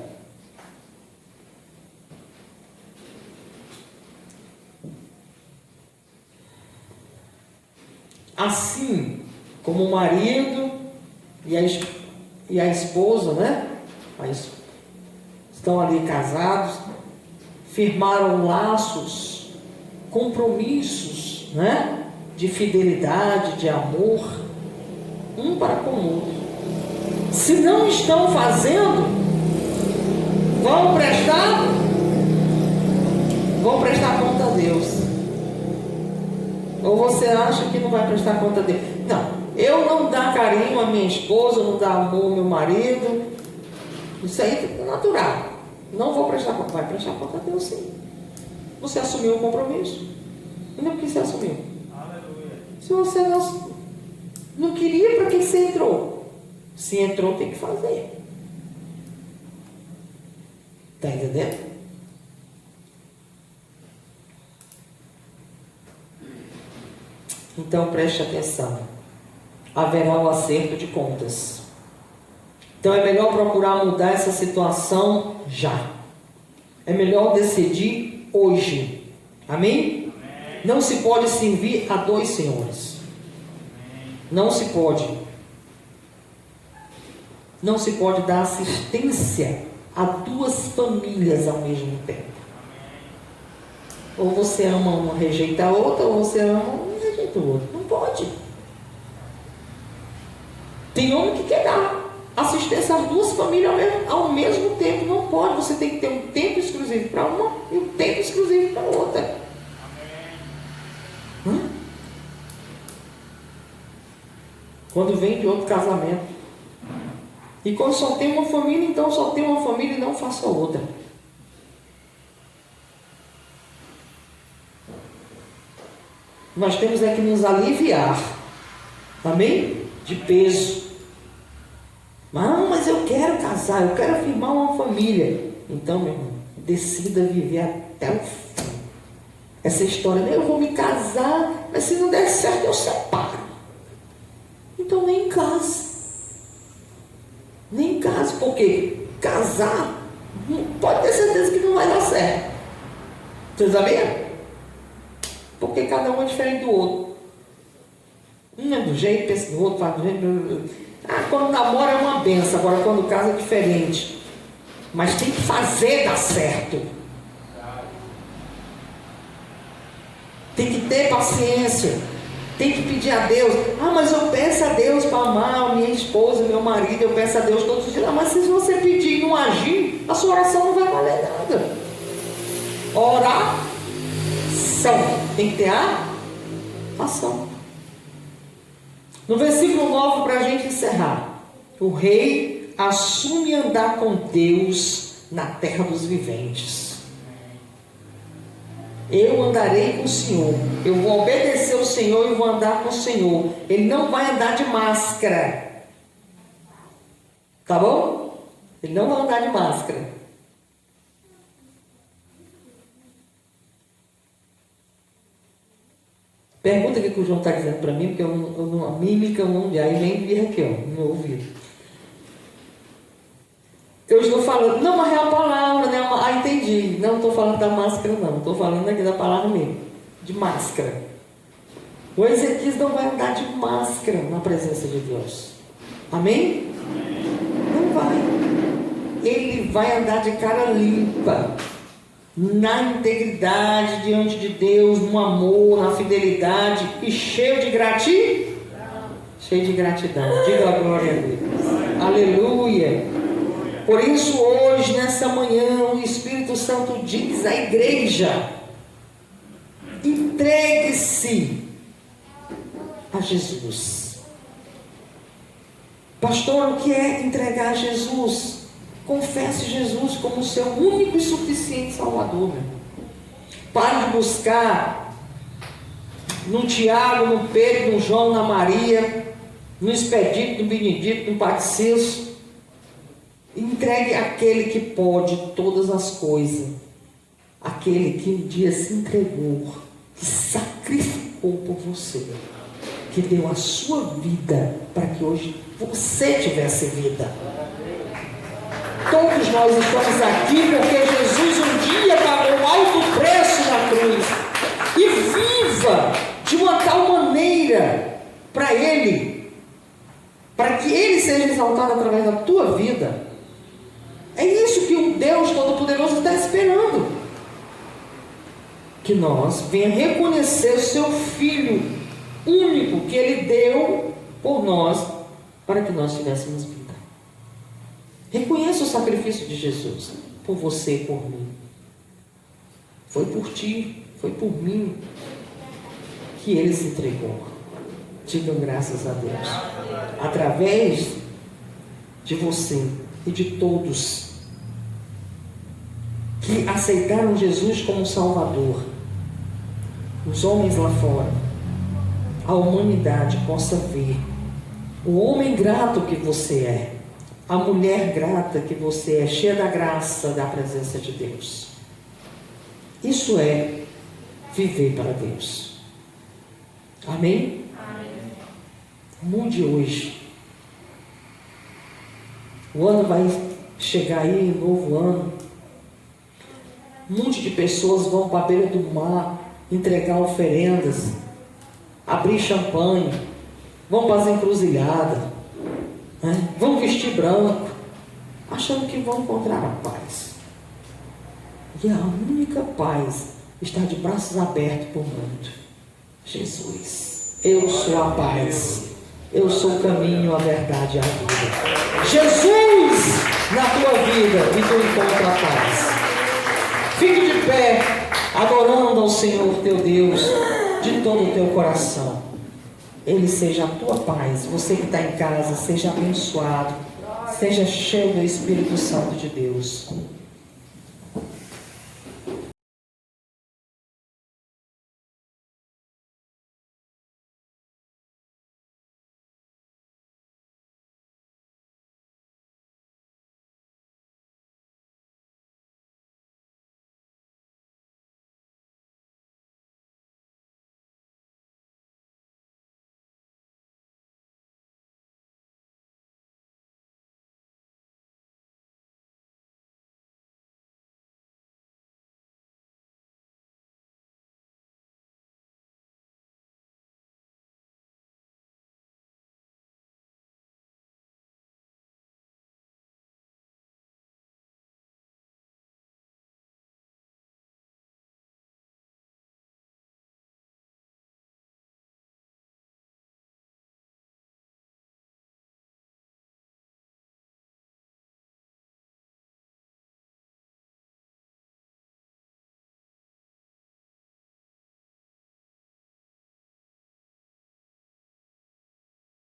Assim como o marido e a esposa, né? Estão ali casados, firmaram laços, compromissos, né? De fidelidade, de amor, um para com o outro. Se não estão fazendo, vão prestar conta a Deus. Ou você acha que não vai prestar conta a Deus? Não, eu não dar carinho à minha esposa, não dar amor ao meu marido, isso aí é natural. Não vou prestar conta. Vai prestar conta a Deus, sim. Você assumiu o compromisso. E não que você assumiu. Aleluia. Se você não queria, para que você entrou? Se entrou, tem que fazer. Está entendendo? Então preste atenção. Haverá o acerto de contas. Então é melhor procurar mudar essa situação já. É melhor decidir hoje. Amém? Não se pode servir a dois senhores. Não se pode. Não se pode dar assistência a duas famílias ao mesmo tempo. Ou você ama uma, rejeita a outra, ou você ama uma, rejeita o outro. Não pode. Tem homem que quer dar assistência às duas famílias ao mesmo tempo. Não pode. Você tem que ter um tempo exclusivo para uma e um tempo exclusivo para outra. Quando vem de outro casamento. E quando só tem uma família, então só tem uma família e não faça outra. Nós temos é que nos aliviar. Amém? De peso. Mas eu quero casar, eu quero firmar uma família. Então, meu irmão, decida viver até o fim. Essa história, eu vou me casar, mas se não der certo eu separo. Então nem case. Nem case, porque casar, pode ter certeza que não vai dar certo. Você sabia? Porque cada um é diferente do outro. Um é do jeito, pensa do outro, faz do jeito. Quando namora é uma benção, agora quando casa é diferente. Mas tem que fazer dar certo. Tem que ter paciência. Tem que pedir a Deus. Mas eu peço a Deus para amar a minha esposa, meu marido. Eu peço a Deus todos os dias. Mas se você pedir e não agir, a sua oração não vai valer nada. Oração. Tem que ter a ação. No versículo 9, para a gente encerrar. O rei assume andar com Deus na terra dos viventes. Eu andarei com o Senhor. Eu vou obedecer ao Senhor e vou andar com o Senhor. Ele não vai andar de máscara. Tá bom? Ele não vai andar de máscara. Pergunta o que o João está dizendo para mim, porque a mímica mundial, aí vem vir aqui, ó, no meu ouvido. Eu estou falando, não, mas é a palavra, né? Entendi. Não estou falando da máscara, não. Estou falando aqui da palavra mesmo, de máscara. O Ezequias não vai andar de máscara na presença de Deus. Amém? Não vai. Ele vai andar de cara limpa, na integridade diante de Deus, no amor, na fidelidade e cheio de gratidão. Cheio de gratidão. Diga a glória a Deus. Aleluia. Por isso hoje, nessa manhã, o Espírito Santo diz à igreja: entregue-se a Jesus. Pastor, o que é entregar a Jesus? Confesse Jesus como seu único e suficiente Salvador. Pare de buscar no Tiago, no Pedro, no João, na Maria, no Expedito, no Benedito, no Patricício. Entregue àquele que pode todas as coisas. Aquele que um dia se entregou, que sacrificou por você, que deu a sua vida para que hoje você tivesse vida. Todos nós estamos aqui porque Jesus um dia pagou um alto preço na cruz. E viva de uma tal maneira para Ele, para que Ele seja exaltado através da tua vida. É isso que o Deus Todo-Poderoso está esperando. Que nós venhamos reconhecer o seu Filho único que Ele deu por nós, para que nós tivéssemos vida. Reconheça o sacrifício de Jesus por você e por mim. Foi por ti, foi por mim que Ele se entregou. Digam graças a Deus. Através de você e de todos que aceitaram Jesus como Salvador, os homens lá fora, a humanidade possa ver O homem grato que você é, a mulher grata que você é, cheia da graça da presença de Deus. Isso é viver para Deus. Amém? Amém. Mude hoje. O ano vai chegar aí, novo ano. Um monte de pessoas vão para a beira do mar entregar oferendas, abrir champanhe, vão para as encruzilhadas, né? Vão vestir branco, achando que vão encontrar a paz. E a única paz está de braços abertos para o mundo. Jesus, eu sou a paz, eu sou o caminho, a verdade e a vida. Jesus, na tua vida, e tu encontra a paz. Fique de pé, adorando ao Senhor teu Deus, de todo o teu coração. Ele seja a tua paz. Você que está em casa, seja abençoado, seja cheio do Espírito Santo de Deus.